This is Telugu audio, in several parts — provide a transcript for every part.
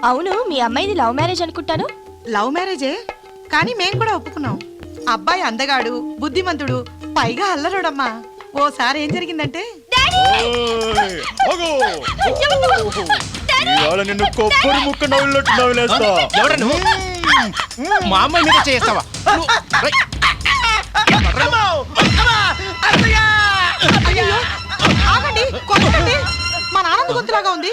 అవును, మీ అమ్మాయిది లవ్ మ్యారేజ్ అనుకుంటాను. లవ్ మ్యారేజే, కానీ మేం కూడా ఒప్పుకున్నాం. అబ్బాయి అందగాడు, బుద్ధిమంతుడు, పైగా అల్లరుడమ్మా. ఓసారి ఏం జరిగిందంటే నిన్ను కొబ్బరి ముక్క నవ్వులట్టు నవ్వులేస్తా. ఎవడ నువ్వు? మా అమ్మాయి మీద చేస్తావా? ఆగండి, కొట్టండి. మా నాన్న గొంతులాగా ఉంది.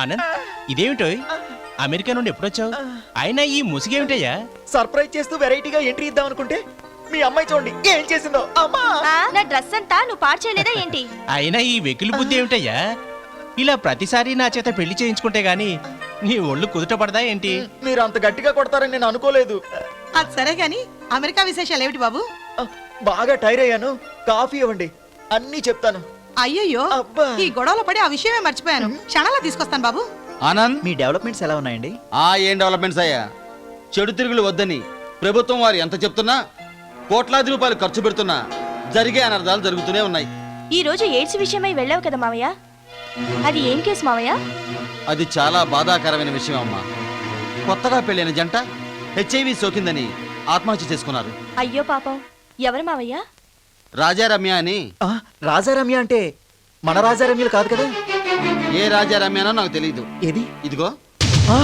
ఆనంద్, ఇదేమిటో అమెరికా నుండి ఎప్పుడొచ్చావు? అయినా ఈ ముసిగేమిటయ్యా? సర్ప్రైజ్ చేస్తూ వెరైటీగా ఎంట్రీ ఇద్దాం అనుకుంటే మీ అమ్మాయి చూడండి ఏం చేసిందో. అమ్మా, నా డ్రెస్ అంతా నువ్వు పాడు చేయలేదా ఏంటి? అయినా ఈ వెకిలి బుద్ధి ఏమిటయ్యా? ఇలా ప్రతిసారి నా చేత పెళ్లి చేయించుకుంటే గాని నీ ఒళ్ళు కుదుట పడదా ఏంటి? మీరు అంత గట్టిగా కొడతారని నేను అనుకోలేదు. అది సరే గాని అమెరికా విశేషాలు ఏమిటి బాబు? బాగా టైర్ అయ్యాను, కాఫీ ఇవ్వండి, అన్నీ చెప్తాను. అయ్యయ్యో, అబ్బా. ఈ గొడవలో పడి ఆ విషయమే మర్చిపోయాను. క్షణాల్లో తీసుకొస్తాను బాబు. ఆనంద్, మీ డెవలప్మెంట్స్ ఎలా ఉన్నాయండి? ఏం డెవలప్మెంట్స్ అయ్యా? చెడు తిరుగులు వద్దని ప్రభుత్వం వారు ఎంత చెప్తున్నా, కోట్లాది రూపాయలు ఖర్చు పెడుతున్నా జరిగే అనర్థాలు జరుగుతూనే ఉన్నాయి. ఈ రోజు ఎయిడ్స్ విషయమై వెళ్ళావు కదా మావయ్య, అది ఏం కేసు మావయ్య? అది చాలా బాధాకరమైన విషయం అమ్మా. కొత్తగా పెళ్ళైన జంట హెచ్ఐవి సోకిందని ఆత్మహత్య చేసుకున్నారు. అయ్యో పాపం, ఎవరు మావయ్య? రాజారమ్య అని. రాజారమ్య అంటే మన రాజారమ్యలు కాదు కదా? ఏ రాజారమ్యనో నాకు తెలియదు. ఏది? ఇదిగో. ఆ?